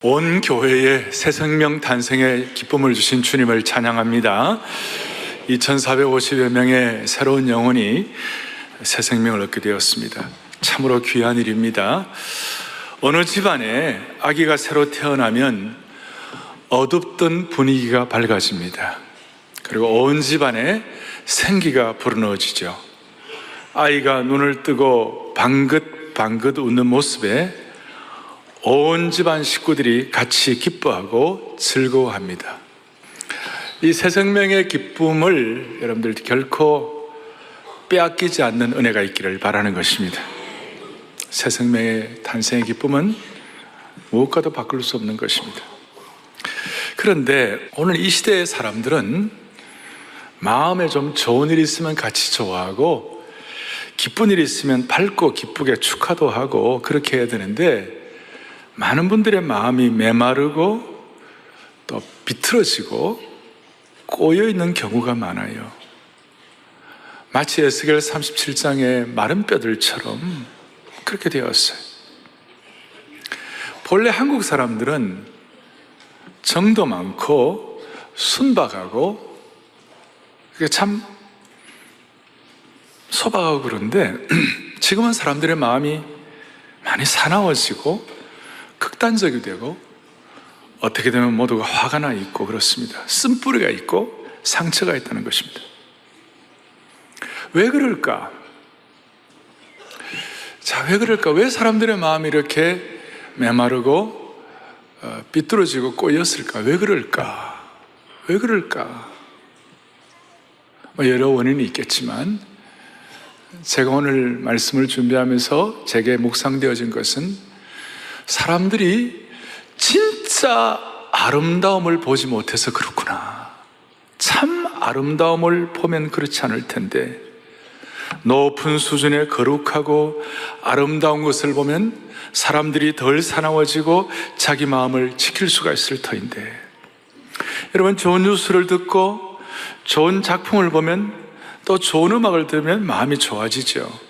온 교회에 새 생명 탄생의 기쁨을 주신 주님을 찬양합니다. 2450여 명의 새로운 영혼이 새 생명을 얻게 되었습니다. 참으로 귀한 일입니다. 어느 집안에 아기가 새로 태어나면 어둡던 분위기가 밝아집니다. 그리고 온 집안에 생기가 불어넣어지죠. 아이가 눈을 뜨고 방긋방긋 웃는 모습에 온 집안 식구들이 같이 기뻐하고 즐거워합니다. 이 새 생명의 기쁨을 여러분들 결코 빼앗기지 않는 은혜가 있기를 바라는 것입니다. 새 생명의 탄생의 기쁨은 무엇과도 바꿀 수 없는 것입니다. 그런데 오늘 이 시대의 사람들은 마음에 좀 좋은 일이 있으면 같이 좋아하고 기쁜 일이 있으면 밝고 기쁘게 축하도 하고 그렇게 해야 되는데, 많은 분들의 마음이 메마르고 또 비틀어지고 꼬여있는 경우가 많아요. 마치 에스겔 37장의 마른 뼈들처럼 그렇게 되었어요. 본래 한국 사람들은 정도 많고 순박하고 참 소박하고 그런데 지금은 사람들의 마음이 많이 사나워지고 극단적이 되고 어떻게 되면 모두가 화가 나 있고 그렇습니다. 쓴뿌리가 있고 상처가 있다는 것입니다. 왜 그럴까? 왜 그럴까? 왜 사람들의 마음이 이렇게 메마르고 삐뚤어지고 꼬였을까? 왜 그럴까? 왜 그럴까? 여러 원인이 있겠지만 제가 오늘 말씀을 준비하면서 제게 묵상되어진 것은 사람들이 진짜 아름다움을 보지 못해서 그렇구나. 참 아름다움을 보면 그렇지 않을 텐데, 높은 수준의 거룩하고 아름다운 것을 보면 사람들이 덜 사나워지고 자기 마음을 지킬 수가 있을 터인데, 여러분, 좋은 뉴스를 듣고 좋은 작품을 보면 또 좋은 음악을 들으면 마음이 좋아지죠.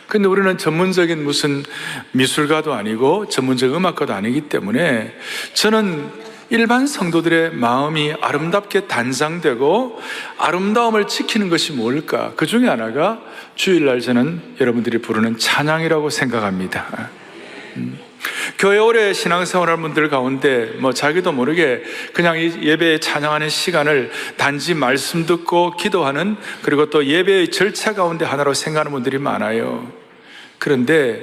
근데 우리는 전문적인 무슨 미술가도 아니고 전문적 음악가도 아니기 때문에 저는 일반 성도들의 마음이 아름답게 단장되고 아름다움을 지키는 것이 뭘까? 그 중에 하나가 주일날 저는 여러분들이 부르는 찬양이라고 생각합니다. 교회 오래 신앙생활하는 분들 가운데 자기도 모르게 그냥 이 예배에 찬양하는 시간을 단지 말씀 듣고 기도하는, 그리고 또 예배의 절차 가운데 하나로 생각하는 분들이 많아요. 그런데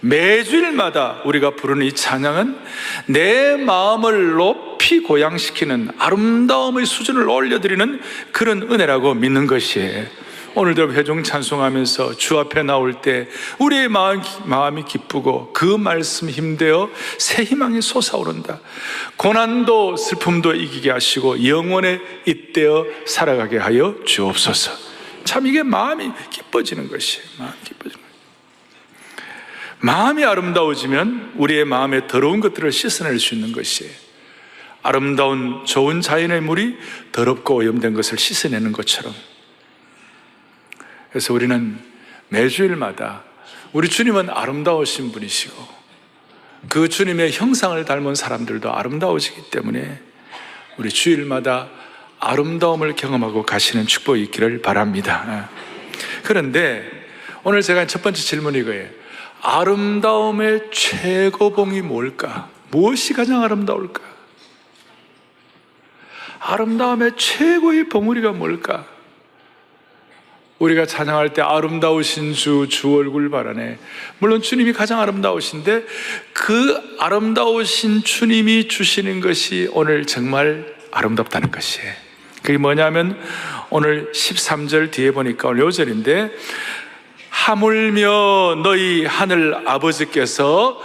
매주일마다 우리가 부르는 이 찬양은 내 마음을 높이 고양시키는 아름다움의 수준을 올려드리는 그런 은혜라고 믿는 것이에요. 오늘도 회중 찬송하면서 주 앞에 나올 때 우리의 마음이 기쁘고 그 말씀 힘되어 새 희망이 솟아오른다. 고난도 슬픔도 이기게 하시고 영원에 잇대어 살아가게 하여 주옵소서. 참 이게 마음이 기뻐지는 것이에요. 마음이 기뻐지는 것이에요. 마음이 아름다워지면 우리의 마음에 더러운 것들을 씻어낼 수 있는 것이에요. 아름다운 좋은 자연의 물이 더럽고 오염된 것을 씻어내는 것처럼. 그래서 우리는 매주일마다 우리 주님은 아름다우신 분이시고 그 주님의 형상을 닮은 사람들도 아름다워지기 때문에 우리 주일마다 아름다움을 경험하고 가시는 축복이 있기를 바랍니다. 그런데 오늘 제가 첫 번째 질문이 이거예요. 아름다움의 최고봉이 뭘까? 무엇이 가장 아름다울까? 아름다움의 최고의 봉우리가 뭘까? 우리가 찬양할 때 아름다우신 주 얼굴 바라네. 물론 주님이 가장 아름다우신데 그 아름다우신 주님이 주시는 것이 오늘 정말 아름답다는 것이에요. 그게 뭐냐면 오늘 13절 뒤에 보니까 오늘 요절인데, 하물며 너희 하늘 아버지께서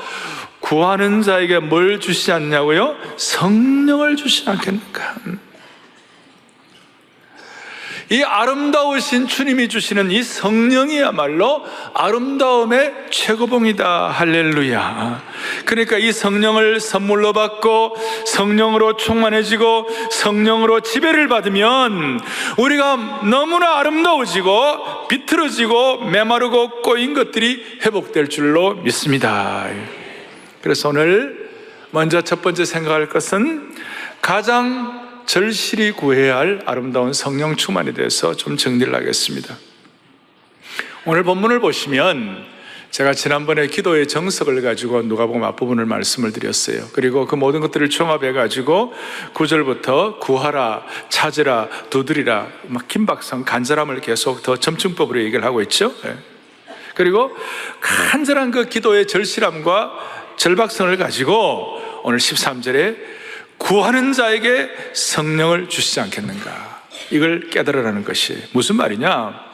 구하는 자에게 뭘 주시지 않냐고요? 성령을 주시지 않겠는가? 이 아름다우신 주님이 주시는 이 성령이야말로 아름다움의 최고봉이다. 할렐루야. 그러니까 이 성령을 선물로 받고 성령으로 충만해지고 성령으로 지배를 받으면 우리가 너무나 아름다워지고 비틀어지고 메마르고 꼬인 것들이 회복될 줄로 믿습니다. 그래서 오늘 먼저 첫 번째 생각할 것은 가장 절실히 구해야 할 아름다운 성령 충만에 대해서 좀 정리를 하겠습니다. 오늘 본문을 보시면 제가 지난번에 기도의 정석을 가지고 누가복음 앞부분을 말씀을 드렸어요. 그리고 그 모든 것들을 종합해 가지고 9절부터 구하라, 찾으라, 두드리라, 막 긴박성, 간절함을 계속 더 점층법으로 얘기를 하고 있죠. 그리고 간절한 그 기도의 절실함과 절박성을 가지고 오늘 13절에 구하는 자에게 성령을 주시지 않겠는가, 이걸 깨달으라는 것이 무슨 말이냐.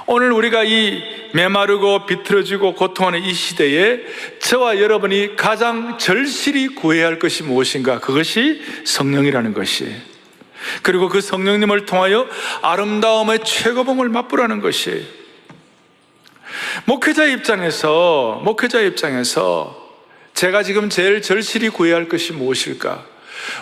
오늘 우리가 이 메마르고 비틀어지고 고통하는 이 시대에 저와 여러분이 가장 절실히 구해야 할 것이 무엇인가? 그것이 성령이라는 것이, 그리고 그 성령님을 통하여 아름다움의 최고봉을 맛보라는 것이, 목회자 입장에서 제가 지금 제일 절실히 구해야 할 것이 무엇일까?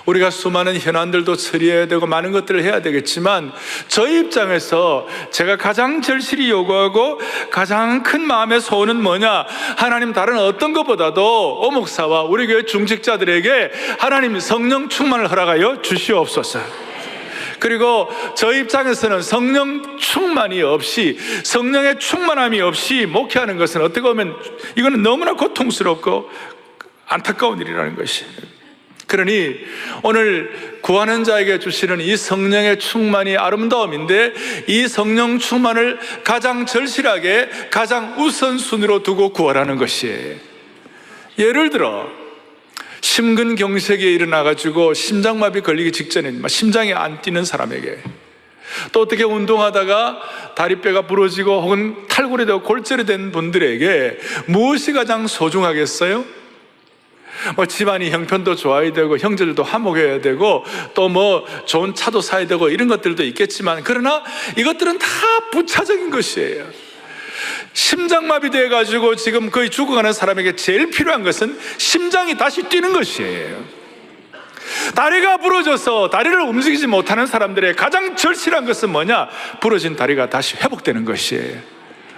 우리가 수많은 현안들도 처리해야 되고 많은 것들을 해야 되겠지만, 저희 입장에서 제가 가장 절실히 요구하고 가장 큰 마음의 소원은 뭐냐? 하나님, 다른 어떤 것보다도 오목사와 우리 교회 중직자들에게 하나님 성령 충만을 허락하여 주시옵소서. 그리고 저희 입장에서는 성령 충만이 없이, 성령의 충만함이 없이 목회하는 것은 어떻게 보면 이거는 너무나 고통스럽고 안타까운 일이라는 것이. 그러니 오늘 구하는 자에게 주시는 이 성령의 충만이 아름다움인데, 이 성령 충만을 가장 절실하게, 가장 우선순위로 두고 구하라는 것이에요. 예를 들어 심근경색에 일어나가지고 심장마비 걸리기 직전에 심장이 안 뛰는 사람에게, 또 어떻게 운동하다가 다리뼈가 부러지고 혹은 탈골이 되고 골절이 된 분들에게 무엇이 가장 소중하겠어요? 집안이 형편도 좋아야 되고 형제들도 화목해야 되고 또 좋은 차도 사야 되고 이런 것들도 있겠지만, 그러나 이것들은 다 부차적인 것이에요. 심장마비 돼가지고 지금 거의 죽어가는 사람에게 제일 필요한 것은 심장이 다시 뛰는 것이에요. 다리가 부러져서 다리를 움직이지 못하는 사람들의 가장 절실한 것은 뭐냐? 부러진 다리가 다시 회복되는 것이에요.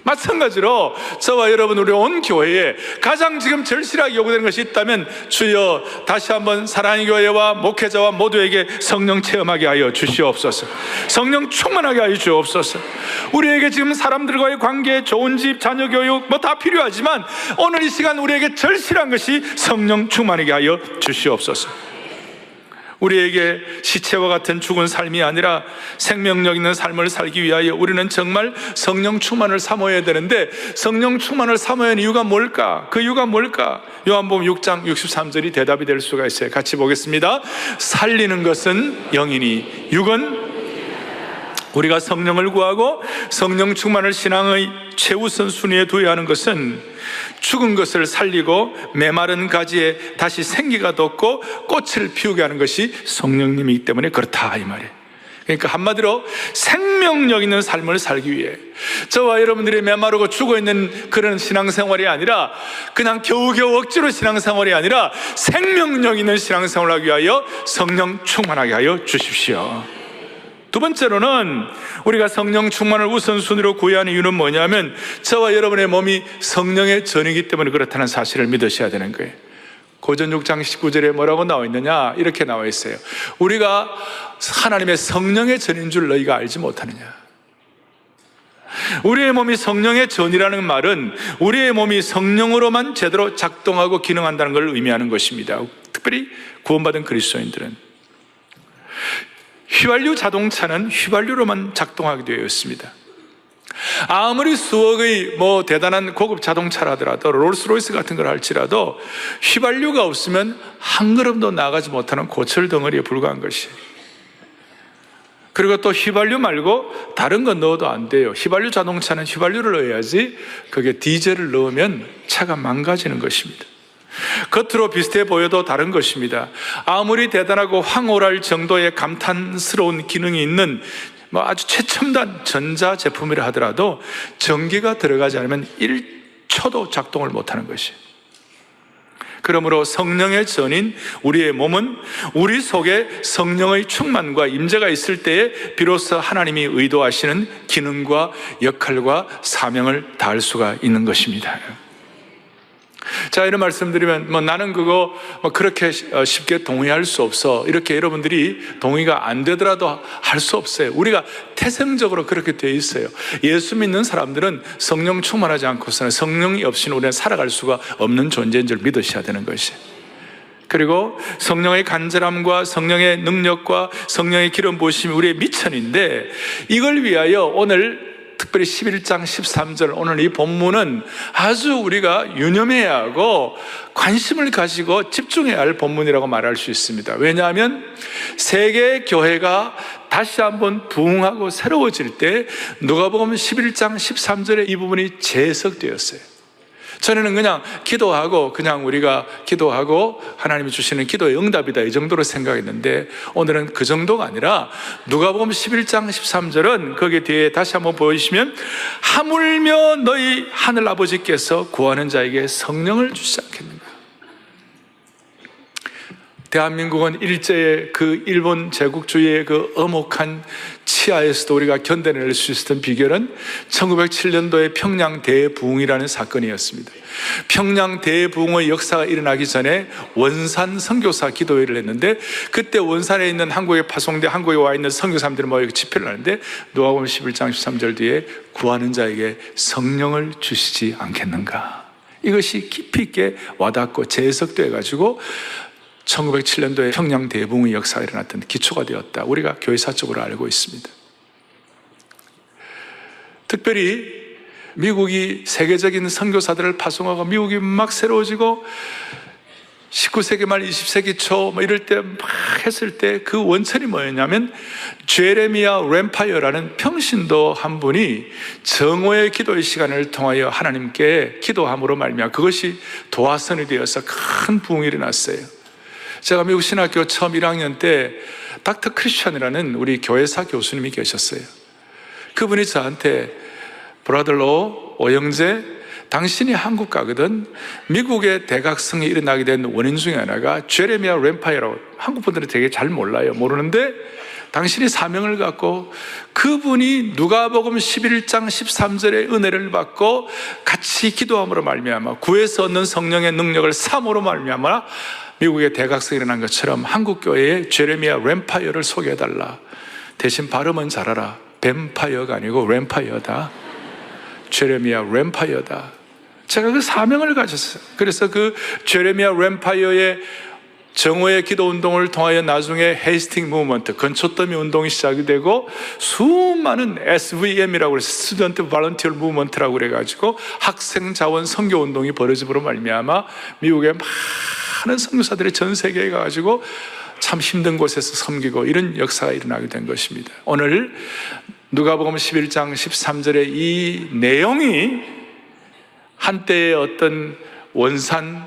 마찬가지로 저와 여러분, 우리 온 교회에 가장 지금 절실하게 요구되는 것이 있다면, 주여 다시 한번 사랑의 교회와 목회자와 모두에게 성령 체험하게 하여 주시옵소서. 성령 충만하게 하여 주옵소서. 우리에게 지금 사람들과의 관계, 좋은 집, 자녀 교육 다 필요하지만 오늘 이 시간 우리에게 절실한 것이 성령 충만하게 하여 주시옵소서. 우리에게 시체와 같은 죽은 삶이 아니라 생명력 있는 삶을 살기 위하여 우리는 정말 성령 충만을 사모해야 되는데, 성령 충만을 사모해야 하는 이유가 뭘까? 그 이유가 뭘까? 요한복음 6장 63절이 대답이 될 수가 있어요. 같이 보겠습니다. 살리는 것은 영이니 육은, 우리가 성령을 구하고 성령 충만을 신앙의 최우선 순위에 두어야 하는 것은 죽은 것을 살리고 메마른 가지에 다시 생기가 돋고 꽃을 피우게 하는 것이 성령님이기 때문에 그렇다, 이 말이에요. 그러니까 한마디로 생명력 있는 삶을 살기 위해 저와 여러분들이 메마르고 죽어있는 그런 신앙생활이 아니라, 그냥 겨우겨우 억지로 신앙생활이 아니라 생명력 있는 신앙생활을 하기 위하여 성령 충만하게 하여 주십시오. 두 번째로는 우리가 성령 충만을 우선순위로 구해야 하는 이유는 뭐냐면, 저와 여러분의 몸이 성령의 전이기 때문에 그렇다는 사실을 믿으셔야 되는 거예요. 고전 6장 19절에 뭐라고 나와 있느냐? 이렇게 나와 있어요. 우리가 하나님의 성령의 전인 줄 너희가 알지 못하느냐? 우리의 몸이 성령의 전이라는 말은 우리의 몸이 성령으로만 제대로 작동하고 기능한다는 걸 의미하는 것입니다. 특별히 구원받은 그리스도인들은. 휘발유 자동차는 휘발유로만 작동하게 되어 있습니다. 아무리 수억의 대단한 고급 자동차라더라도, 롤스로이스 같은 걸 할지라도 휘발유가 없으면 한 걸음도 나가지 못하는 고철 덩어리에 불과한 것이. 그리고 또 휘발유 말고 다른 건 넣어도 안 돼요. 휘발유 자동차는 휘발유를 넣어야지, 그게 디젤을 넣으면 차가 망가지는 것입니다. 겉으로 비슷해 보여도 다른 것입니다. 아무리 대단하고 황홀할 정도의 감탄스러운 기능이 있는 아주 최첨단 전자제품이라 하더라도 전기가 들어가지 않으면 1초도 작동을 못하는 것이에요. 그러므로 성령의 전인 우리의 몸은 우리 속에 성령의 충만과 임재가 있을 때에 비로소 하나님이 의도하시는 기능과 역할과 사명을 다할 수가 있는 것입니다. 자, 이런 말씀드리면 나는 그거 그렇게 쉽게 동의할 수 없어, 이렇게 여러분들이 동의가 안 되더라도 할 수 없어요. 우리가 태생적으로 그렇게 돼 있어요. 예수 믿는 사람들은 성령 충만하지 않고서는, 성령이 없이는 우리는 살아갈 수가 없는 존재인 줄 믿으셔야 되는 것이에요. 그리고 성령의 간절함과 성령의 능력과 성령의 기름 부으심이 우리의 미천인데, 이걸 위하여 오늘 특별히 11장 13절 오늘 이 본문은 아주 우리가 유념해야 하고 관심을 가지고 집중해야 할 본문이라고 말할 수 있습니다. 왜냐하면 세계 교회가 다시 한번 부흥하고 새로워질 때 누가복음 11장 13절에 이 부분이 재해석되었어요. 전에는 그냥 기도하고, 그냥 우리가 기도하고 하나님이 주시는 기도의 응답이다, 이 정도로 생각했는데, 오늘은 그 정도가 아니라 누가복음 11장 13절은 거기 뒤에 다시 한번 보시면, 하물며 너희 하늘 아버지께서 구하는 자에게 성령을 주시지 않겠는가. 대한민국은 일제의 그 일본 제국주의의 그 엄혹한 치하에서도 우리가 견뎌낼 수 있었던 비결은 1907년도에 평양 대부흥이라는 사건이었습니다. 평양 대부흥의 역사가 일어나기 전에 원산 선교사 기도회를 했는데, 그때 원산에 있는 한국에 파송돼 한국에 와 있는 선교사님들이 모여 집회를 하는데, 누가복음 11장 13절 뒤에 구하는 자에게 성령을 주시지 않겠는가, 이것이 깊이 있게 와닿고 재해석돼 가지고 1907년도에 평양 대부흥의 역사가 일어났던 기초가 되었다, 우리가 교회사적으로 알고 있습니다. 특별히 미국이 세계적인 선교사들을 파송하고 미국이 막 새로워지고 19세기 말 20세기 초 이럴 때 막 했을 때 그 원천이 뭐였냐면, 제레미야 램파이어라는 평신도 한 분이 정오의 기도의 시간을 통하여 하나님께 기도함으로 말미암아 그것이 도화선이 되어서 큰 부흥이 일어났어요. 제가 미국 신학교 처음 1학년 때 닥터 크리스천이라는 우리 교회사 교수님이 계셨어요. 그분이 저한테, 브라더로 오영재, 당신이 한국 가거든 미국의 대각성이 일어나게 된 원인 중에 하나가 제레미야 램파이어라고, 한국 분들은 되게 잘 모르는데 당신이 사명을 갖고 그분이 누가복음 11장 13절의 은혜를 받고 같이 기도함으로 말미암아 구에서 얻는 성령의 능력을 삼으로 말미암아 미국의 대각성이 일어난 것처럼 한국 교회에 제레미야 램파이어를 소개해달라. 대신 발음은 잘하라. 뱀파이어가 아니고 램파이어다. 제레미야 램파이어다. 제가 그 사명을 가졌어요. 그래서 그 제레미야 램파이어의 정오의 기도 운동을 통하여 나중에 헤이스팅 무브먼트, 건초더미 운동이 시작이 되고, 수많은 SVM이라고 해서 스튜던트 발런티어 무브먼트라고 그래가지고 학생 자원 선교 운동이 벌어짐으로 말미암아 미국의 많은 선교사들이 전 세계에 가가지고 참 힘든 곳에서 섬기고, 이런 역사가 일어나게 된 것입니다. 오늘 누가복음 11장 13절의 이 내용이 한때의 어떤 원산,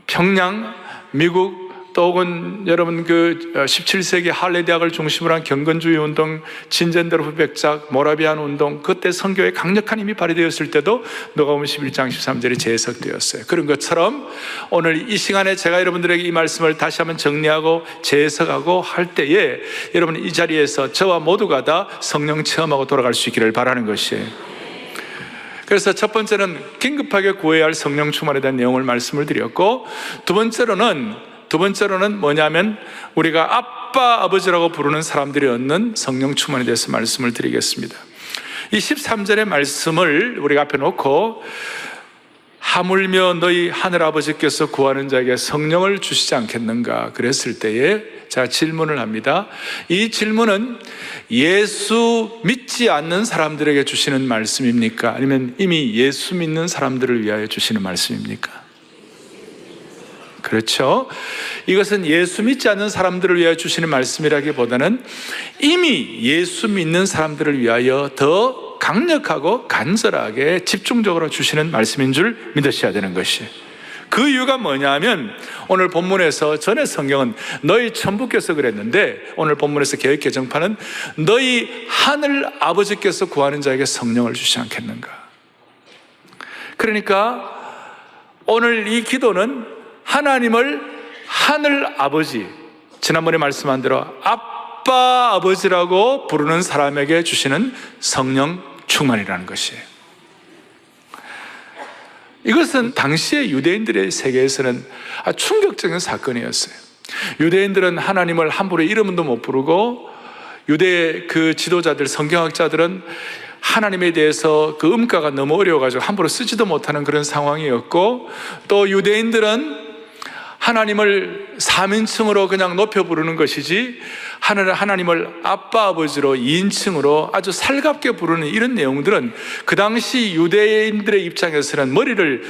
평양, 미국, 또 혹은 여러분 그 17세기 할레 대학을 중심으로 한 경건주의 운동, 진젠데르 후백작, 모라비안 운동, 그때 선교에 강력한 힘이 발휘되었을 때도 누가복음 11장 13절이 재해석되었어요. 그런 것처럼 오늘 이 시간에 제가 여러분들에게 이 말씀을 다시 한번 정리하고 재해석하고 할 때에 여러분 이 자리에서 저와 모두가 다 성령 체험하고 돌아갈 수 있기를 바라는 것이에요. 그래서 첫 번째는 긴급하게 구해야 할 성령 충만에 대한 내용을 말씀을 드렸고, 두 번째로는 뭐냐면 우리가 아빠, 아버지라고 부르는 사람들이 얻는 성령 충만에 대해서 말씀을 드리겠습니다. 이 13절의 말씀을 우리가 앞에 놓고, 하물며 너희 하늘아버지께서 구하는 자에게 성령을 주시지 않겠는가 그랬을 때에 제가 질문을 합니다. 이 질문은 예수 믿지 않는 사람들에게 주시는 말씀입니까? 아니면 이미 예수 믿는 사람들을 위하여 주시는 말씀입니까? 그렇죠. 이것은 예수 믿지 않는 사람들을 위하여 주시는 말씀이라기보다는 이미 예수 믿는 사람들을 위하여 더 강력하고 간절하게 집중적으로 주시는 말씀인 줄 믿으셔야 되는 것이에요. 그 이유가 뭐냐면, 오늘 본문에서, 전에 성경은 너희 천부께서 그랬는데 오늘 본문에서 개역개정판은 너희 하늘 아버지께서 구하는 자에게 성령을 주시지 않겠는가. 그러니까 오늘 이 기도는 하나님을 하늘 아버지, 지난번에 말씀한 대로 아빠 아버지라고 부르는 사람에게 주시는 성령 충만이라는 것이에요. 이것은 당시의 유대인들의 세계에서는 아주 충격적인 사건이었어요. 유대인들은 하나님을 함부로 이름도 못 부르고, 유대 그 지도자들, 성경학자들은 하나님에 대해서 그 음가가 너무 어려워가지고 함부로 쓰지도 못하는 그런 상황이었고, 또 유대인들은 하나님을 3인칭으로 그냥 높여 부르는 것이지 하나님을 아빠 아버지로 2인칭으로 아주 살갑게 부르는 이런 내용들은 그 당시 유대인들의 입장에서는 머리를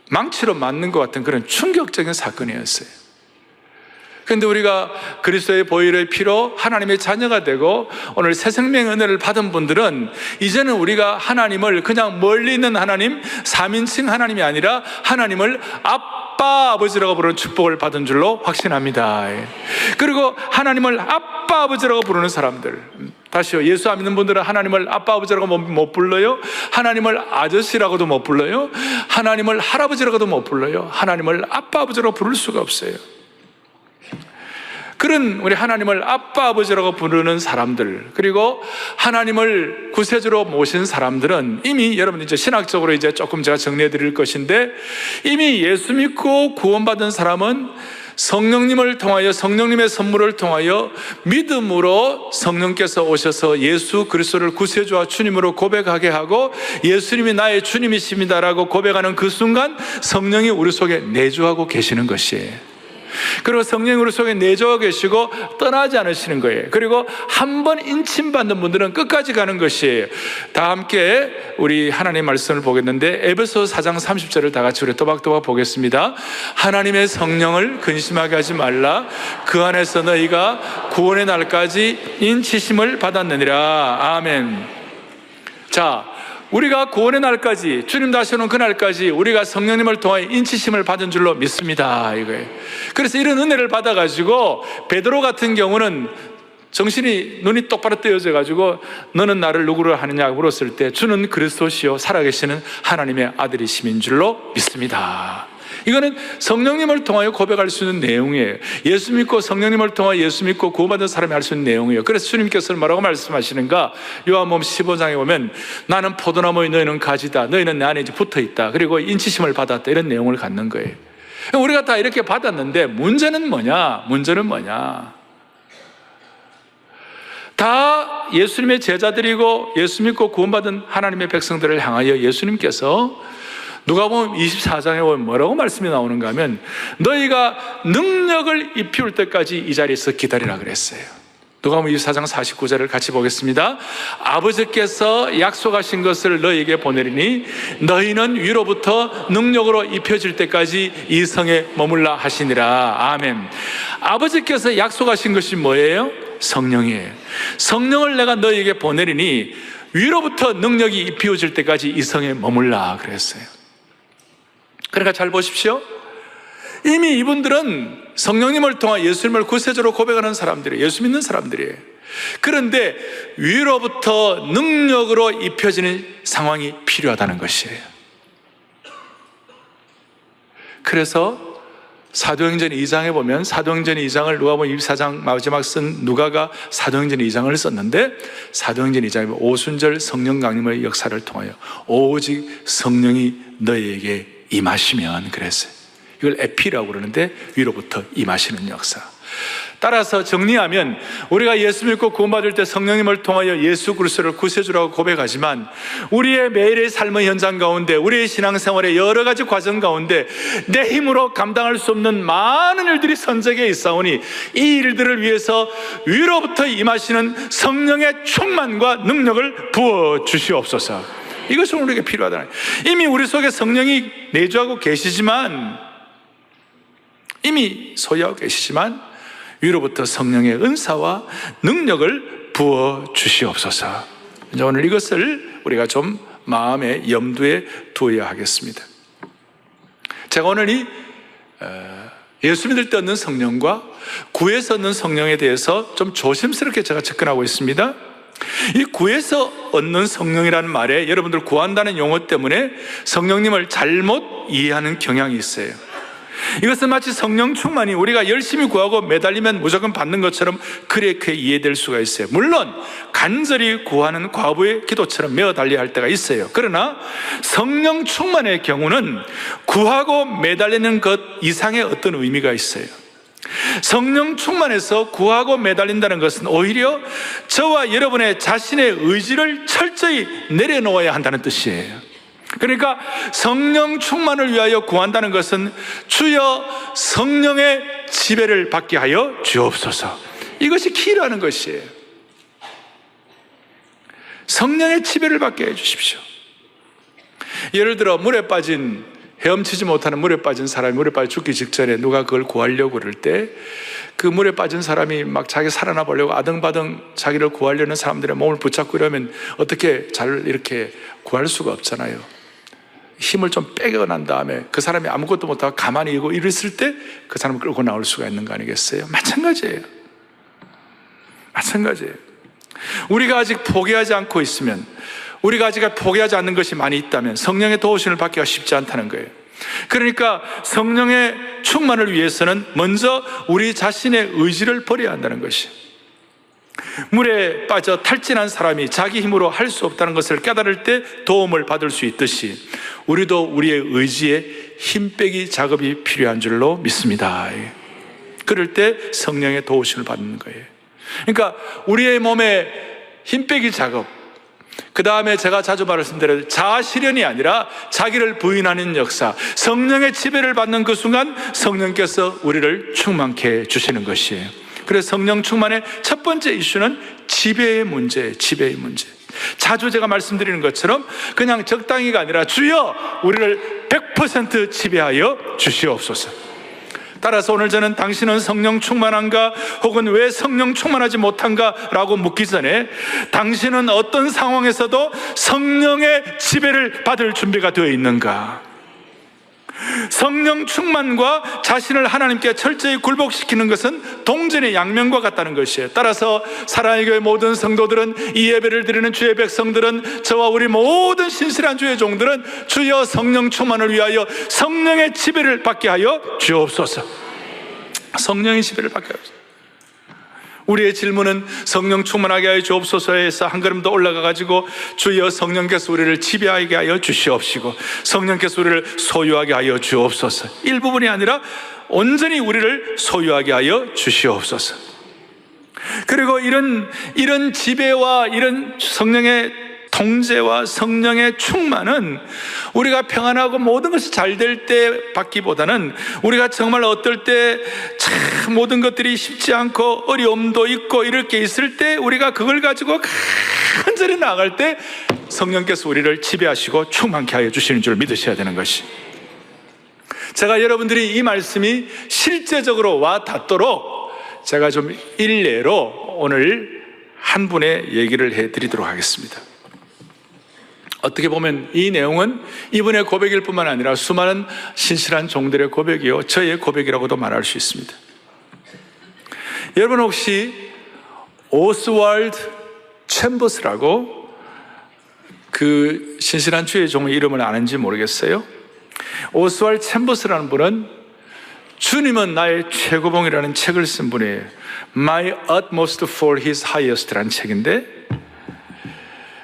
망치로 맞는 것 같은 그런 충격적인 사건이었어요. 그런데 우리가 그리스도의 보혈의 피로 하나님의 자녀가 되고 오늘 새 생명의 은혜를 받은 분들은 이제는 우리가 하나님을 그냥 멀리 있는 하나님, 3인칭 하나님이 아니라 하나님을 아빠 아버지라고 부르는 축복을 받은 줄로 확신합니다. 그리고 하나님을 아빠 아버지라고 부르는 사람들, 다시요, 예수 안 믿는 분들은 하나님을 아빠 아버지라고 못 불러요. 하나님을 아저씨라고도 못 불러요. 하나님을 할아버지라고도 못 불러요. 하나님을 아빠 아버지라고 부를 수가 없어요. 그런 우리 하나님을 아빠 아버지라고 부르는 사람들, 그리고 하나님을 구세주로 모신 사람들은 이미, 여러분 이제 신학적으로 이제 조금 제가 정리해 드릴 것인데, 이미 예수 믿고 구원받은 사람은 성령님을 통하여, 성령님의 선물을 통하여 믿음으로 성령께서 오셔서 예수 그리스도를 구세주와 주님으로 고백하게 하고, 예수님이 나의 주님이십니다라고 고백하는 그 순간 성령이 우리 속에 내주하고 계시는 것이에요. 그리고 성령이 우리 속에 내주하고 계시고 떠나지 않으시는 거예요. 그리고 한 번 인침받는 분들은 끝까지 가는 것이에요. 다 함께 우리 하나님의 말씀을 보겠는데, 에베소서 4장 30절을 다 같이 우리 또박또박 보겠습니다. 하나님의 성령을 근심하게 하지 말라. 그 안에서 너희가 구원의 날까지 인치심을 받았느니라. 아멘. 자, 우리가 구원의 날까지, 주님 다시 오는 그날까지 우리가 성령님을 통하여 인치심을 받은 줄로 믿습니다, 이거예요. 그래서 이런 은혜를 받아가지고 베드로 같은 경우는 정신이, 눈이 똑바로 뜨여져 가지고 너는 나를 누구로 하느냐 물었을 때 주는 그리스도시요 살아계시는 하나님의 아들이심인 줄로 믿습니다. 이거는 성령님을 통하여 고백할 수 있는 내용이에요. 예수 믿고 성령님을 통하여 예수 믿고 구원받은 사람이 할 수 있는 내용이에요. 그래서 주님께서는 뭐라고 말씀하시는가? 요한복음 15장에 보면 나는 포도나무의 너희는 가지다, 너희는 내 안에 이제 붙어있다, 그리고 인치심을 받았다, 이런 내용을 갖는 거예요. 우리가 다 이렇게 받았는데 문제는 뭐냐? 다 예수님의 제자들이고 예수 믿고 구원받은 하나님의 백성들을 향하여 예수님께서 누가복음 24장에 보면 뭐라고 말씀이 나오는가 하면, 너희가 능력을 입힐 때까지 이 자리에서 기다리라 그랬어요. 누가복음 24장 49절을 같이 보겠습니다. 아버지께서 약속하신 것을 너희에게 보내리니 너희는 위로부터 능력으로 입혀질 때까지 이 성에 머물라 하시니라. 아멘. 아버지께서 약속하신 것이 뭐예요? 성령이에요. 성령을 내가 너희에게 보내리니 위로부터 능력이 입혀질 때까지 이 성에 머물라 그랬어요. 그러니까 잘 보십시오. 이미 이분들은 성령님을 통해 예수님을 구세주로 고백하는 사람들이에요. 예수 믿는 사람들이에요. 그런데 위로부터 능력으로 입혀지는 상황이 필요하다는 것이에요. 그래서 사도행전 2장에 보면, 사도행전 2장을 누가복음 24장 마지막 쓴 누가가 사도행전 2장을 썼는데, 사도행전 2장에 보면 오순절 성령 강림의 역사를 통하여 오직 성령이 너희에게 임하시면 그랬어요. 이걸 에피라고 그러는데 위로부터 임하시는 역사. 따라서 정리하면 우리가 예수 믿고 구원받을 때 성령님을 통하여 예수 그리스도를 구세주라고 고백하지만, 우리의 매일의 삶의 현장 가운데, 우리의 신앙생활의 여러 가지 과정 가운데 내 힘으로 감당할 수 없는 많은 일들이 선적에 있사오니 이 일들을 위해서 위로부터 임하시는 성령의 충만과 능력을 부어 주시옵소서. 이것이 우리에게 필요하다. 이미 우리 속에 성령이 내주하고 계시지만, 이미 소유하고 계시지만 위로부터 성령의 은사와 능력을 부어 주시옵소서. 이제 오늘 이것을 우리가 좀 마음의 염두에 두어야 하겠습니다. 제가 오늘 이 예수 믿을 때 얻는 성령과 구에서 얻는 성령에 대해서 좀 조심스럽게 제가 접근하고 있습니다. 이 구에서 얻는 성령이라는 말에 여러분들 구한다는 용어 때문에 성령님을 잘못 이해하는 경향이 있어요. 이것은 마치 성령 충만이 우리가 열심히 구하고 매달리면 무조건 받는 것처럼 그렇게 이해될 수가 있어요. 물론 간절히 구하는 과부의 기도처럼 매달려야 할 때가 있어요. 그러나 성령 충만의 경우는 구하고 매달리는 것 이상의 어떤 의미가 있어요. 성령 충만해서 구하고 매달린다는 것은 오히려 저와 여러분의 자신의 의지를 철저히 내려놓아야 한다는 뜻이에요. 그러니까 성령 충만을 위하여 구한다는 것은 주여 성령의 지배를 받게 하여 주옵소서, 이것이 키라는 것이에요. 성령의 지배를 받게 해 주십시오. 예를 들어 물에 빠진, 헤엄치지 못하는 물에 빠진 사람이 물에 빠져 죽기 직전에 누가 그걸 구하려고 그럴 때 그 물에 빠진 사람이 막 자기 살아나 보려고 아등바등 자기를 구하려는 사람들의 몸을 붙잡고 이러면 어떻게 잘 이렇게 구할 수가 없잖아요. 힘을 좀 빼고 난 다음에 그 사람이 아무것도 못하고 가만히 있고 이랬을 때 그 사람을 끌고 나올 수가 있는 거 아니겠어요? 마찬가지예요. 우리가 아직 포기하지 않고 있으면, 우리가 아직 포기하지 않는 것이 많이 있다면 성령의 도우심을 받기가 쉽지 않다는 거예요. 그러니까 성령의 충만을 위해서는 먼저 우리 자신의 의지를 버려야 한다는 것이, 물에 빠져 탈진한 사람이 자기 힘으로 할 수 없다는 것을 깨달을 때 도움을 받을 수 있듯이 우리도 우리의 의지에 힘 빼기 작업이 필요한 줄로 믿습니다. 그럴 때 성령의 도우심을 받는 거예요. 그러니까 우리의 몸에 힘 빼기 작업, 그 다음에 제가 자주 말씀드린 자아실현이 아니라 자기를 부인하는 역사, 성령의 지배를 받는 그 순간 성령께서 우리를 충만케 해주시는 것이에요. 그래서 성령 충만의 첫 번째 이슈는 지배의 문제예요. 지배의 문제. 자주 제가 말씀드리는 것처럼 그냥 적당히가 아니라 주여 우리를 100% 지배하여 주시옵소서. 따라서 오늘 저는 당신은 성령 충만한가, 혹은 왜 성령 충만하지 못한가 라고 묻기 전에 당신은 어떤 상황에서도 성령의 지배를 받을 준비가 되어 있는가, 성령 충만과 자신을 하나님께 철저히 굴복시키는 것은 동전의 양면과 같다는 것이에요. 따라서 사랑의 교회 모든 성도들은, 이 예배를 드리는 주의 백성들은, 저와 우리 모든 신실한 주의 종들은 주여 성령 충만을 위하여 성령의 지배를 받게 하여 주옵소서. 성령의 지배를 받게 하여 주옵소서. 우리의 질문은 성령 충만하게 하여 주옵소서에서 한 걸음 더 올라가가지고 주여 성령께서 우리를 지배하게 하여 주시옵시고 성령께서 우리를 소유하게 하여 주옵소서, 일부분이 아니라 온전히 우리를 소유하게 하여 주시옵소서. 그리고 이런 지배와 이런 성령의 통제와 성령의 충만은 우리가 평안하고 모든 것이 잘 될 때 받기보다는 우리가 정말 어떨 때 참 모든 것들이 쉽지 않고 어려움도 있고 이렇게 있을 때 우리가 그걸 가지고 간절히 나아갈 때 성령께서 우리를 지배하시고 충만케 하여 주시는 줄 믿으셔야 되는 것이, 제가 여러분들이 이 말씀이 실제적으로 와 닿도록 제가 좀 일례로 오늘 한 분의 얘기를 해드리도록 하겠습니다. 어떻게 보면 이 내용은 이분의 고백일 뿐만 아니라 수많은 신실한 종들의 고백이요, 저의 고백이라고도 말할 수 있습니다. 여러분 혹시 오스왈드 챔버스라고 그 신실한 주의 종의 이름을 아는지 모르겠어요. 오스왈드 챔버스라는 분은 주님은 나의 최고봉이라는 책을 쓴 분이에요. My Utmost for His Highest라는 책인데,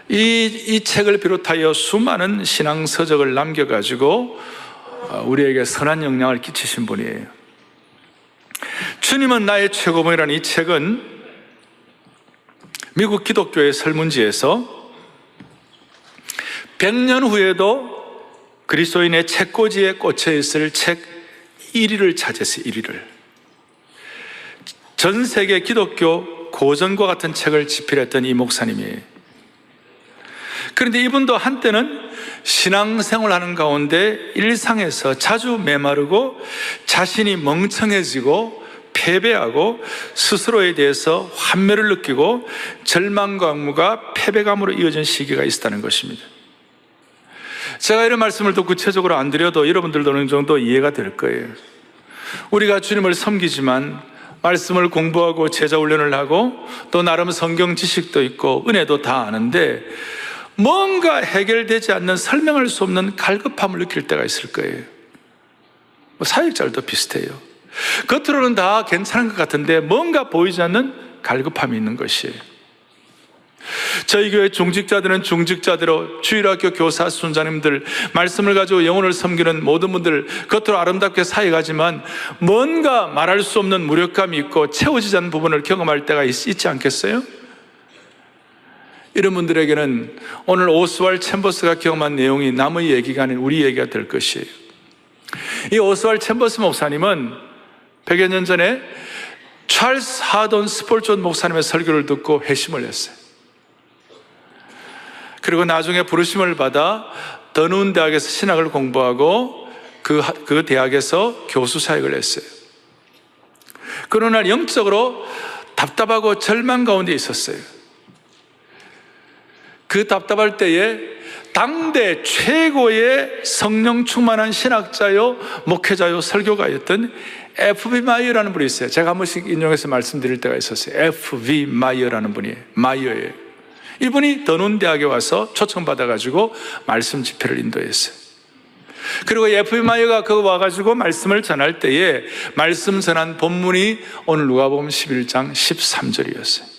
이 책을 비롯하여 수많은 신앙 서적을 남겨가지고 우리에게 선한 영향을 끼치신 분이에요. 주님은 나의 최고봉이라는 이 책은 미국 기독교의 설문지에서 100년 후에도 그리스도인의 책꽂이에 꽂혀 있을 책 1위를 차지했어요. 1위를. 전 세계 기독교 고전과 같은 책을 집필했던 이 목사님이에요. 그런데 이분도 한때는 신앙생활하는 가운데 일상에서 자주 메마르고 자신이 멍청해지고 패배하고 스스로에 대해서 환멸을 느끼고 절망과 악무가 패배감으로 이어진 시기가 있었다는 것입니다. 제가 이런 말씀을 더 구체적으로 안 드려도 여러분들도 어느 정도 이해가 될 거예요. 우리가 주님을 섬기지만 말씀을 공부하고 제자 훈련을 하고 또 나름 성경 지식도 있고 은혜도 다 아는데 뭔가 해결되지 않는 설명할 수 없는 갈급함을 느낄 때가 있을 거예요. 사역자들도 비슷해요. 겉으로는 다 괜찮은 것 같은데 뭔가 보이지 않는 갈급함이 있는 것이에요. 저희 교회 중직자들은 중직자대로, 주일학교 교사 순자님들, 말씀을 가지고 영혼을 섬기는 모든 분들 겉으로 아름답게 사역하지만 뭔가 말할 수 없는 무력감이 있고 채워지지 않는 부분을 경험할 때가 있지 않겠어요? 이런 분들에게는 오늘 오스왈 챔버스가 경험한 내용이 남의 얘기가 아닌 우리 얘기가 될 것이에요. 이 오스왈 챔버스 목사님은 100여 년 전에 찰스 하돈 스폴존 목사님의 설교를 듣고 회심을 했어요. 그리고 나중에 부르심을 받아 더누운 대학에서 신학을 공부하고 그 대학에서 교수 사역을 했어요. 그러나 영적으로 답답하고 절망 가운데 있었어요. 그 답답할 때에 당대 최고의 성령 충만한 신학자요 목회자요 설교가였던 F.B. 마이어라는 분이 있어요. 제가 한 번씩 인용해서 말씀드릴 때가 있었어요. F.B. 마이어라는 분이에요. 마이어예요. 이분이 더눈 대학에 와서 초청받아가지고 말씀 집회를 인도했어요. 그리고 F.B. 마이어가 그거 와가지고 말씀을 전할 때에 말씀 전한 본문이 오늘 누가복음 11장 13절이었어요.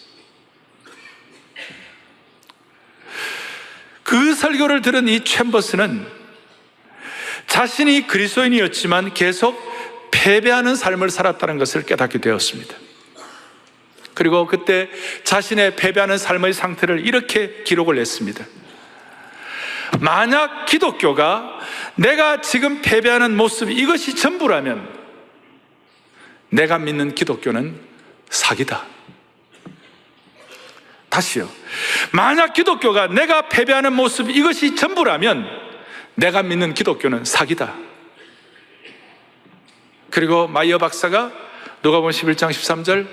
그 설교를 들은 이 챔버스는 자신이 그리스도인이었지만 계속 패배하는 삶을 살았다는 것을 깨닫게 되었습니다. 그리고 그때 자신의 패배하는 삶의 상태를 이렇게 기록을 했습니다. 만약 기독교가 내가 지금 패배하는 모습, 이것이 전부라면 내가 믿는 기독교는 사기다. 다시요. 만약 기독교가 내가 패배하는 모습, 이것이 전부라면 내가 믿는 기독교는 사기다. 그리고 마이어 박사가 누가복음 11장 13절,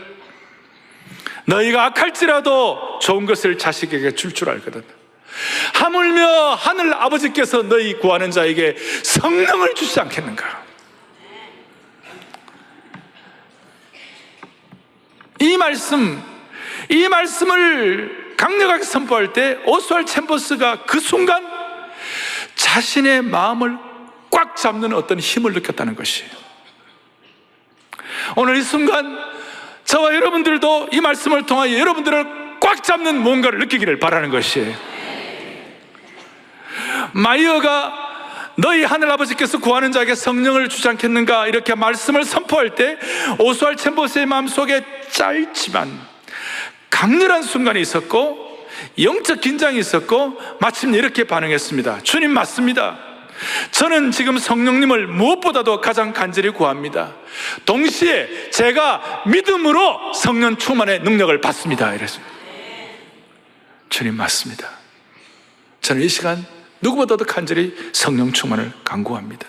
너희가 악할지라도 좋은 것을 자식에게 줄 줄 알거든. 하물며 하늘 아버지께서 너희 구하는 자에게 성령을 주지 않겠는가. 이 말씀을 강력하게 선포할 때 오스왈 챔버스가 그 순간 자신의 마음을 꽉 잡는 어떤 힘을 느꼈다는 것이에요. 오늘 이 순간 저와 여러분들도 이 말씀을 통하여 여러분들을 꽉 잡는 뭔가를 느끼기를 바라는 것이에요. 마이어가 너희 하늘아버지께서 구하는 자에게 성령을 주지 않겠는가 이렇게 말씀을 선포할 때 오스왈 챔버스의 마음속에 짧지만 강렬한 순간이 있었고 영적 긴장이 있었고 마침내 이렇게 반응했습니다. 주님 맞습니다. 저는 지금 성령님을 무엇보다도 가장 간절히 구합니다. 동시에 제가 믿음으로 성령 충만의 능력을 받습니다. 이랬습니다. 주님 맞습니다. 저는 이 시간 누구보다도 간절히 성령 충만을 간구합니다.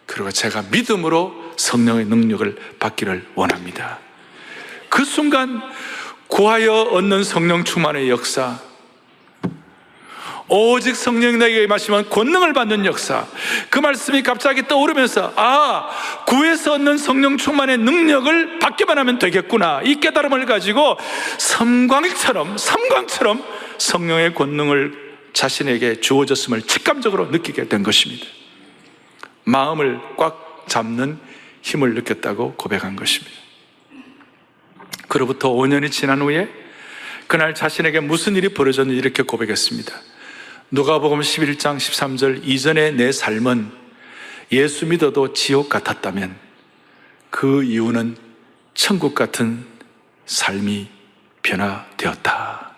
그리고 제가 믿음으로 성령의 능력을 받기를 원합니다. 그 순간 구하여 얻는 성령 충만의 역사, 오직 성령이 내게 임하시면 권능을 받는 역사, 그 말씀이 갑자기 떠오르면서 구해서 얻는 성령 충만의 능력을 받기만 하면 되겠구나, 이 깨달음을 가지고 섬광처럼 성령의 권능을 자신에게 주어졌음을 직감적으로 느끼게 된 것입니다. 마음을 꽉 잡는 힘을 느꼈다고 고백한 것입니다. 그로부터 5년이 지난 후에 그날 자신에게 무슨 일이 벌어졌는지 이렇게 고백했습니다. 누가복음 11장 13절, 이전에 내 삶은 예수 믿어도 지옥 같았다면 그 이유는 천국 같은 삶이 변화되었다.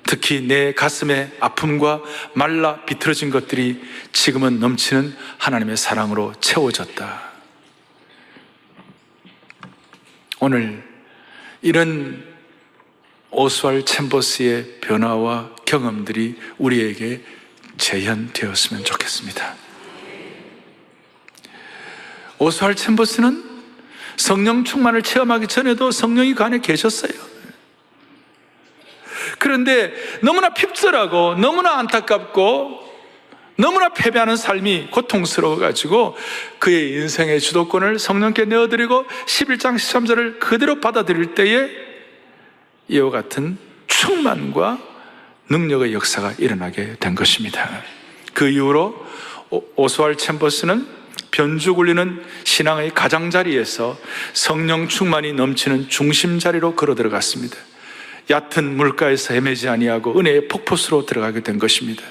특히 내 가슴의 아픔과 말라 비틀어진 것들이 지금은 넘치는 하나님의 사랑으로 채워졌다. 오늘 이런 오스왈 챔버스의 변화와 경험들이 우리에게 재현되었으면 좋겠습니다. 오스왈 챔버스는 성령 충만을 체험하기 전에도 성령이 그 안에 계셨어요. 그런데 너무나 핍절하고 너무나 안타깝고 너무나 패배하는 삶이 고통스러워가지고 그의 인생의 주도권을 성령께 내어드리고 11장 13절을 그대로 받아들일 때에 이와 같은 충만과 능력의 역사가 일어나게 된 것입니다. 그 이후로 오스왈 챔버스는 변죽 울리는 신앙의 가장자리에서 성령 충만이 넘치는 중심 자리로 걸어 들어갔습니다. 얕은 물가에서 헤매지 아니하고 은혜의 폭포수로 들어가게 된 것입니다.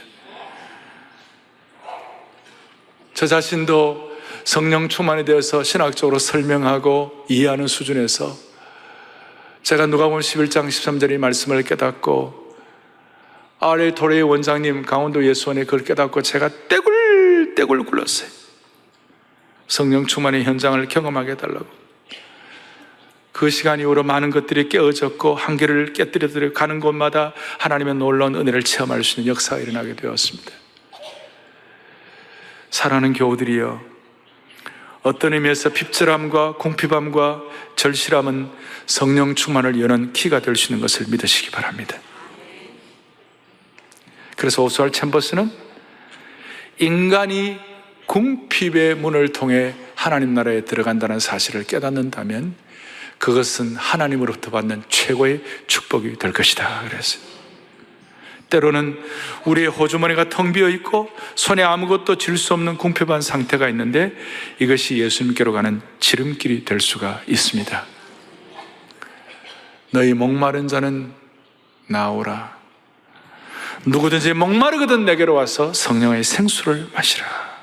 저 자신도 성령 충만이 되어서 신학적으로 설명하고 이해하는 수준에서 제가 누가복음 11장 13절의 말씀을 깨닫고 R.A. 토레이 원장님 강원도 예수원에 그걸 깨닫고 제가 떼굴떼굴 굴렀어요. 성령 충만의 현장을 경험하게 해달라고. 그 시간 이후로 많은 것들이 깨어졌고 한계를 깨뜨려 가는 곳마다 하나님의 놀라운 은혜를 체험할 수 있는 역사가 일어나게 되었습니다. 사랑하는 교우들이여, 어떤 의미에서 핍절함과 궁핍함과 절실함은 성령 충만을 여는 키가 될 수 있는 것을 믿으시기 바랍니다. 그래서 오스왈드 챔버스는 인간이 궁핍의 문을 통해 하나님 나라에 들어간다는 사실을 깨닫는다면 그것은 하나님으로부터 받는 최고의 축복이 될 것이다 그랬어요. 때로는 우리의 호주머니가 텅 비어 있고 손에 아무것도 쥘 수 없는 궁핍한 상태가 있는데 이것이 예수님께로 가는 지름길이 될 수가 있습니다. 너희 목마른 자는 나오라. 누구든지 목마르거든 내게로 와서 성령의 생수를 마시라.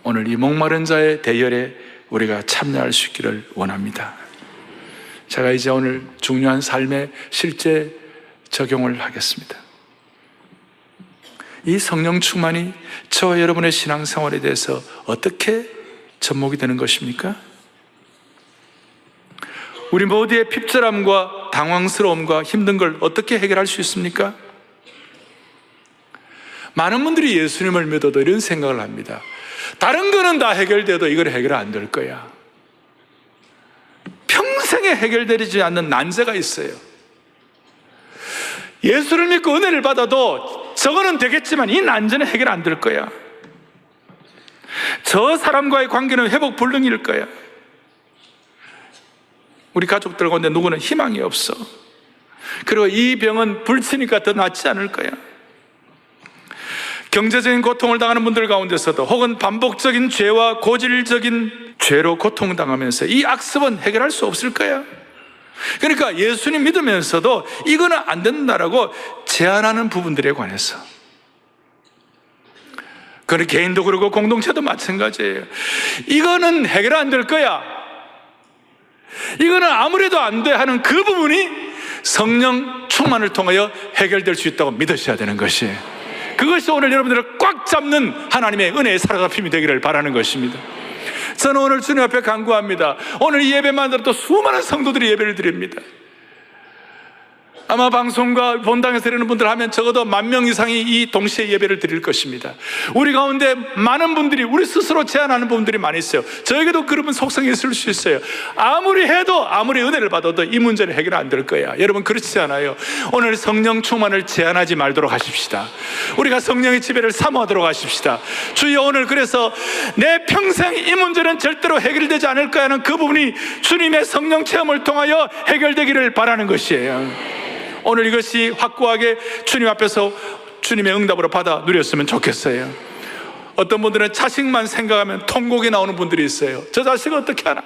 오늘 이 목마른 자의 대열에 우리가 참여할 수 있기를 원합니다. 제가 이제 오늘 중요한 삶의 실제 적용을 하겠습니다. 이 성령 충만이 저와 여러분의 신앙생활에 대해서 어떻게 접목이 되는 것입니까? 우리 모두의 핍절함과 당황스러움과 힘든 걸 어떻게 해결할 수 있습니까? 많은 분들이 예수님을 믿어도 이런 생각을 합니다. 다른 거는 다 해결돼도 이걸 해결 안 될 거야. 평생에 해결되지 않는 난제가 있어요. 예수를 믿고 은혜를 받아도 저거는 되겠지만 이 난제는 해결 안 될 거야. 저 사람과의 관계는 회복 불능일 거야. 우리 가족들 가운데 누구는 희망이 없어. 그리고 이 병은 불치니까 더 낫지 않을 거야. 경제적인 고통을 당하는 분들 가운데서도 혹은 반복적인 죄와 고질적인 죄로 고통당하면서 이 악습은 해결할 수 없을 거야. 그러니까 예수님 믿으면서도 이거는 안 된다라고 제안하는 부분들에 관해서, 그건 개인도 그렇고 공동체도 마찬가지예요. 이거는 해결 안 될 거야, 이거는 아무래도 안 돼 하는 그 부분이 성령 충만을 통하여 해결될 수 있다고 믿으셔야 되는 것이에요. 그것이 오늘 여러분들을 꽉 잡는 하나님의 은혜의 사로잡힘이 되기를 바라는 것입니다. 저는 오늘 주님 앞에 간구합니다. 오늘 이 예배만 들어도 수많은 성도들이 예배를 드립니다. 아마 방송과 본당에서 드리는 분들 하면 적어도 10,000명 이상이 이 동시에 예배를 드릴 것입니다. 우리 가운데 많은 분들이 우리 스스로 제안하는 분들이 많이 있어요. 저에게도 그런 속성이 있을 수 있어요. 아무리 해도 아무리 은혜를 받아도 이 문제는 해결 안 될 거야. 여러분 그렇지 않아요? 오늘 성령 충만을 제한하지 말도록 하십시다. 우리가 성령의 지배를 사모하도록 하십시다. 주여, 오늘 그래서 내 평생 이 문제는 절대로 해결되지 않을 거야 하는 그 부분이 주님의 성령 체험을 통하여 해결되기를 바라는 것이에요. 오늘 이것이 확고하게 주님 앞에서 주님의 응답으로 받아 누렸으면 좋겠어요. 어떤 분들은 자식만 생각하면 통곡이 나오는 분들이 있어요. 저 자식은 어떻게 하나?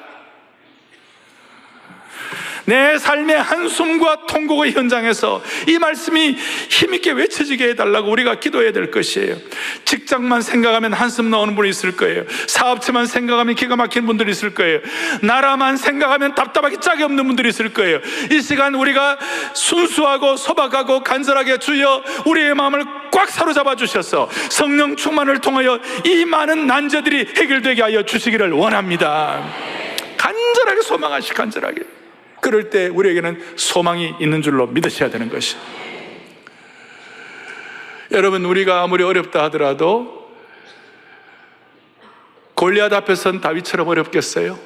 내 삶의 한숨과 통곡의 현장에서 이 말씀이 힘있게 외쳐지게 해달라고 우리가 기도해야 될 것이에요. 직장만 생각하면 한숨 나오는 분이 있을 거예요. 사업체만 생각하면 기가 막히는 분들이 있을 거예요. 나라만 생각하면 답답하게 짝이 없는 분들이 있을 거예요. 이 시간 우리가 순수하고 소박하고 간절하게 주여 우리의 마음을 꽉 사로잡아 주셔서 성령 충만을 통하여 이 많은 난제들이 해결되게 하여 주시기를 원합니다. 간절하게 소망하시, 간절하게. 그럴 때 우리에게는 소망이 있는 줄로 믿으셔야 되는 것이. 여러분, 우리가 아무리 어렵다 하더라도 골리앗 앞에선 다윗처럼 어렵겠어요?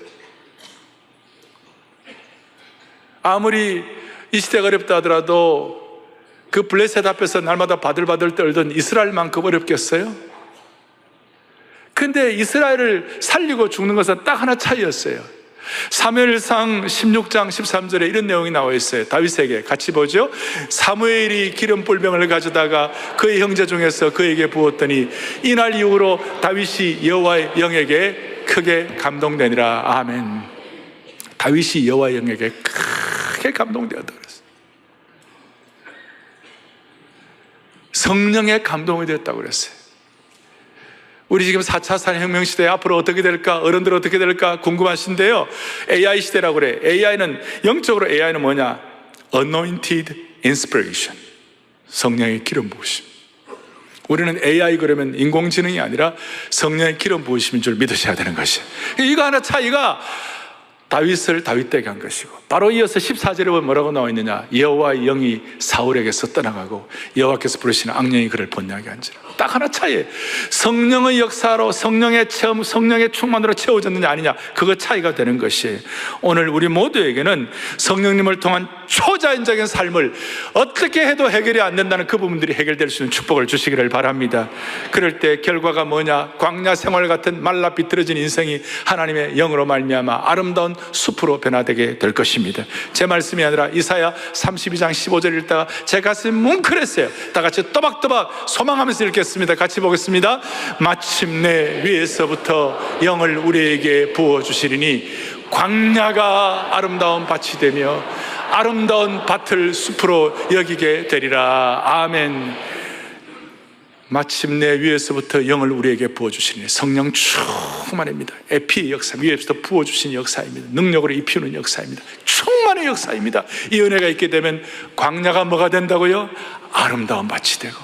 아무리 이 시대가 어렵다 하더라도 그 블레셋 앞에서 날마다 바들바들 떨던 이스라엘만큼 어렵겠어요? 근데 이스라엘을 살리고 죽는 것은 딱 하나 차이였어요. 사무엘상 16장 13절에 이런 내용이 나와 있어요. 다윗에게 같이 보죠. 사무엘이 기름 뿔병을 가져다가 그의 형제 중에서 그에게 부었더니 이날 이후로 다윗이 여호와의 영에게 크게 감동되니라. 아멘. 다윗이 여호와의 영에게 크게 감동되었다 그랬어요. 성령의 감동이 되었다고 그랬어요. 우리 지금 4차 산업혁명 시대 앞으로 어떻게 될까? 어른들 어떻게 될까? 궁금하신데요. AI 시대라고 그래. 영적으로 AI는 뭐냐? Anointed Inspiration. 성령의 기름 부으심. 우리는 AI 그러면 인공지능이 아니라 성령의 기름 부으심인 줄 믿으셔야 되는 것이에요. 이거 하나 차이가 다윗을 다윗되게 한 것이고, 바로 이어서 14절에 보면 뭐라고 나와 있느냐? 여호와의 영이 사울에게서 떠나가고 여호와께서 부르시는 악령이 그를 번뇌하게 한지라. 딱 하나 차이에요. 성령의 역사로, 성령의 체험, 성령의 충만으로 채워졌느냐 아니냐, 그거 차이가 되는 것이에요. 오늘 우리 모두에게는 성령님을 통한 초자연적인 삶을 어떻게 해도 해결이 안 된다는 그 부분들이 해결될 수 있는 축복을 주시기를 바랍니다. 그럴 때 결과가 뭐냐? 광야 생활 같은 말라 비틀어진 인생이 하나님의 영으로 말미암아 아름다운 숲으로 변화되게 될 것입니다. 제 말씀이 아니라 이사야 32장 15절 읽다가 제 가슴이 뭉클했어요. 다 같이 또박또박 소망하면서 읽겠습니다. 같이 보겠습니다. 마침내 위에서부터 영을 우리에게 부어주시리니 광야가 아름다운 밭이 되며 아름다운 밭을 숲으로 여기게 되리라. 아멘. 마침내 위에서부터 영을 우리에게 부어주시니 성령 충만입니다. 에피의 역사, 위에서부터 부어주신 역사입니다. 능력으로 입히는 역사입니다. 충만의 역사입니다. 이 은혜가 있게 되면 광야가 뭐가 된다고요? 아름다운 밭이 되고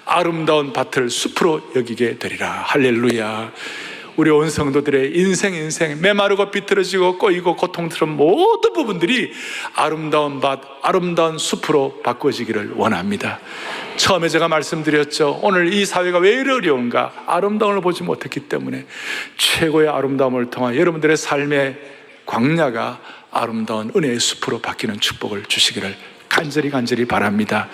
아름다운 밭을 숲으로 여기게 되리라. 할렐루야. 우리 온 성도들의 인생 메마르고 비틀어지고 꼬이고 고통스러운 모든 부분들이 아름다운 밭, 아름다운 숲으로 바꿔지기를 원합니다. 처음에 제가 말씀드렸죠. 오늘 이 사회가 왜 이리 어려운가? 아름다움을 보지 못했기 때문에 최고의 아름다움을 통한 여러분들의 삶의 광야가 아름다운 은혜의 숲으로 바뀌는 축복을 주시기를 간절히 바랍니다.